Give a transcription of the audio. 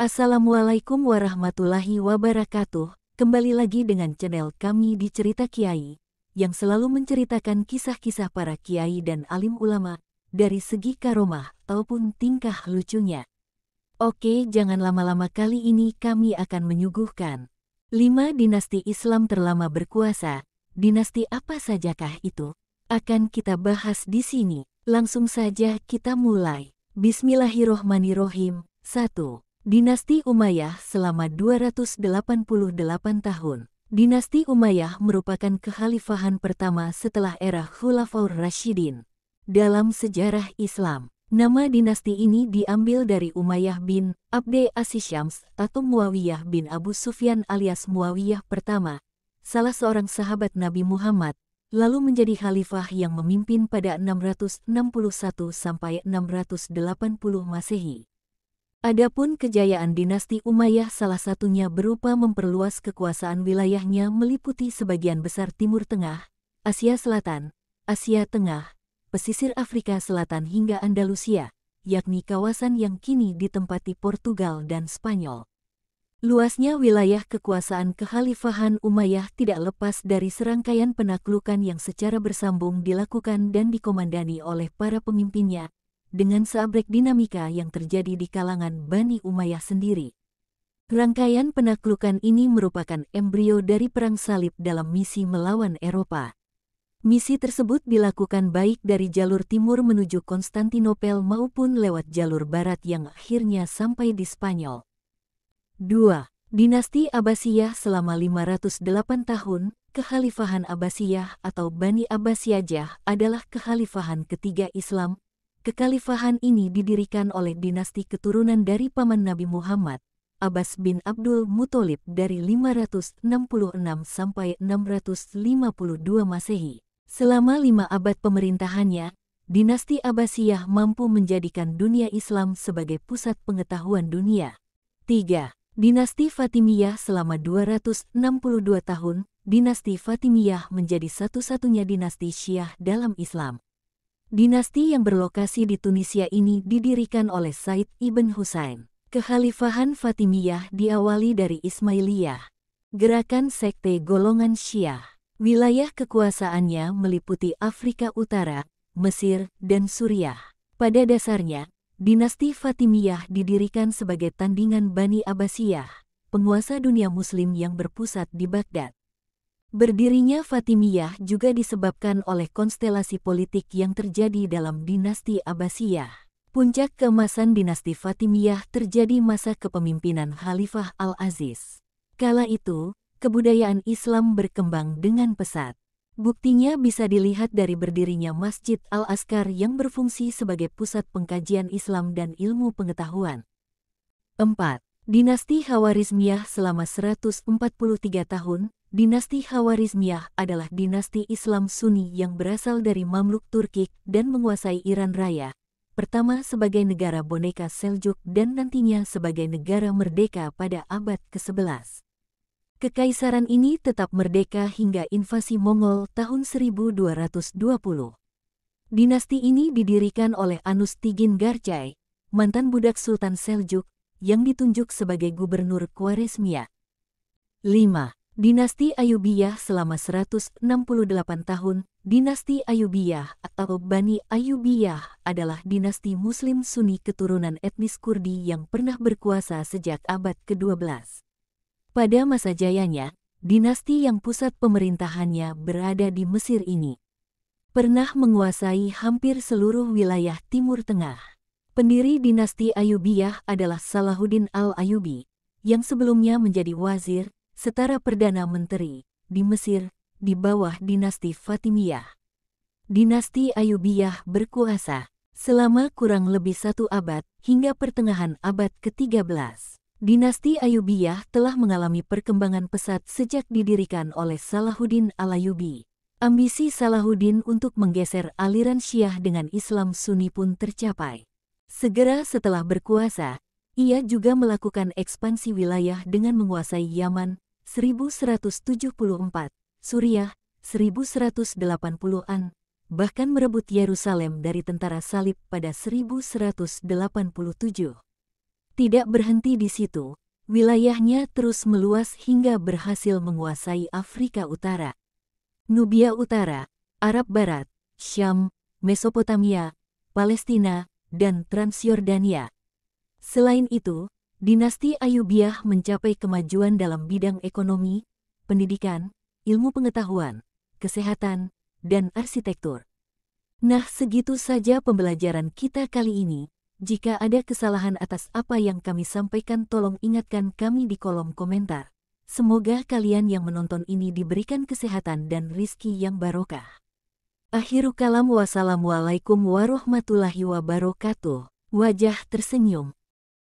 Assalamualaikum warahmatullahi wabarakatuh. Kembali lagi dengan channel kami di Cerita Kiai, yang selalu menceritakan kisah-kisah para kiai dan alim ulama, dari segi karomah ataupun tingkah lucunya. Oke, jangan lama-lama, kali ini kami akan menyuguhkan 5 dinasti Islam terlama berkuasa. Dinasti apa sajakah itu? Akan kita bahas di sini. Langsung saja kita mulai. Bismillahirrohmanirrohim. 1. Dinasti Umayyah selama 288 tahun. Dinasti Umayyah merupakan kekhalifahan pertama setelah era Khulafaur Rasyidin. Dalam sejarah Islam, nama dinasti ini diambil dari Umayyah bin Abd as-Syams atau Muawiyah bin Abu Sufyan alias Muawiyah pertama, salah seorang sahabat Nabi Muhammad, lalu menjadi khalifah yang memimpin pada 661 sampai 680 Masehi. Adapun kejayaan dinasti Umayyah salah satunya berupa memperluas kekuasaan wilayahnya meliputi sebagian besar Timur Tengah, Asia Selatan, Asia Tengah, pesisir Afrika Selatan hingga Andalusia, yakni kawasan yang kini ditempati Portugal dan Spanyol. Luasnya wilayah kekuasaan kekhalifahan Umayyah tidak lepas dari serangkaian penaklukan yang secara bersambung dilakukan dan dikomandani oleh para pemimpinnya, dengan seabrek dinamika yang terjadi di kalangan Bani Umayyah sendiri. Rangkaian penaklukan ini merupakan embrio dari Perang Salib dalam misi melawan Eropa. Misi tersebut dilakukan baik dari jalur timur menuju Konstantinopel maupun lewat jalur barat yang akhirnya sampai di Spanyol. 2. Dinasti Abbasiyah selama 508 tahun. Kekhalifahan Abbasiyah atau Bani Abbasiyah adalah kekhalifahan ketiga Islam. Kekhalifahan ini didirikan oleh dinasti keturunan dari paman Nabi Muhammad, Abbas bin Abdul Muthalib dari 566 sampai 652 Masehi. Selama 5 abad pemerintahannya, dinasti Abbasiyah mampu menjadikan dunia Islam sebagai pusat pengetahuan dunia. 3. Dinasti Fatimiyah selama 262 tahun. Dinasti Fatimiyah menjadi satu-satunya dinasti Syiah dalam Islam. Dinasti yang berlokasi di Tunisia ini didirikan oleh Said ibn Husain. Kekhalifahan Fatimiyah diawali dari Ismailiyah, gerakan sekte golongan Syiah. Wilayah kekuasaannya meliputi Afrika Utara, Mesir, dan Suriah. Pada dasarnya, dinasti Fatimiyah didirikan sebagai tandingan Bani Abbasiyah, penguasa dunia Muslim yang berpusat di Baghdad. Berdirinya Fatimiyah juga disebabkan oleh konstelasi politik yang terjadi dalam dinasti Abbasiyah. Puncak keemasan dinasti Fatimiyah terjadi masa kepemimpinan Khalifah Al-Aziz. Kala itu, kebudayaan Islam berkembang dengan pesat. Buktinya bisa dilihat dari berdirinya Masjid Al-Azkar yang berfungsi sebagai pusat pengkajian Islam dan ilmu pengetahuan. 4. Dinasti Khawarizmiyah selama 143 tahun. Dinasti Khawarizmiyah adalah dinasti Islam Sunni yang berasal dari Mamluk Turkik dan menguasai Iran Raya, pertama sebagai negara boneka Seljuk dan nantinya sebagai negara merdeka pada abad ke-11. Kekaisaran ini tetap merdeka hingga invasi Mongol tahun 1220. Dinasti ini didirikan oleh Anustigin Garcai, mantan budak Sultan Seljuk, yang ditunjuk sebagai gubernur Khwarezmia. 5. Dinasti Ayyubiyah selama 168 tahun. Dinasti Ayyubiyah atau Bani Ayyubiyah adalah dinasti Muslim Sunni keturunan etnis Kurdi yang pernah berkuasa sejak abad ke-12. Pada masa jayanya, dinasti yang pusat pemerintahannya berada di Mesir ini pernah menguasai hampir seluruh wilayah Timur Tengah. Pendiri dinasti Ayyubiyah adalah Salahuddin Al-Ayyubi, yang sebelumnya menjadi wazir, setara Perdana Menteri, di Mesir, di bawah dinasti Fatimiyah. Dinasti Ayyubiyah berkuasa selama kurang lebih 1 abad, hingga pertengahan abad ke-13. Dinasti Ayyubiyah telah mengalami perkembangan pesat sejak didirikan oleh Salahuddin Al-Ayyubi. Ambisi Salahuddin untuk menggeser aliran Syiah dengan Islam Sunni pun tercapai. Segera setelah berkuasa, ia juga melakukan ekspansi wilayah dengan menguasai Yaman 1174, Suriah 1180-an, bahkan merebut Yerusalem dari tentara Salib pada 1187. Tidak berhenti di situ, wilayahnya terus meluas hingga berhasil menguasai Afrika Utara, Nubia Utara, Arab Barat, Syam, Mesopotamia, Palestina, dan Transyordania. Selain itu, dinasti Ayyubiyah mencapai kemajuan dalam bidang ekonomi, pendidikan, ilmu pengetahuan, kesehatan, dan arsitektur. Nah, segitu saja pembelajaran kita kali ini. Jika ada kesalahan atas apa yang kami sampaikan, tolong ingatkan kami di kolom komentar. Semoga kalian yang menonton ini diberikan kesehatan dan rizki yang barokah. Akhirul kalam, wassalamualaikum warahmatullahi wabarakatuh. Wajah tersenyum.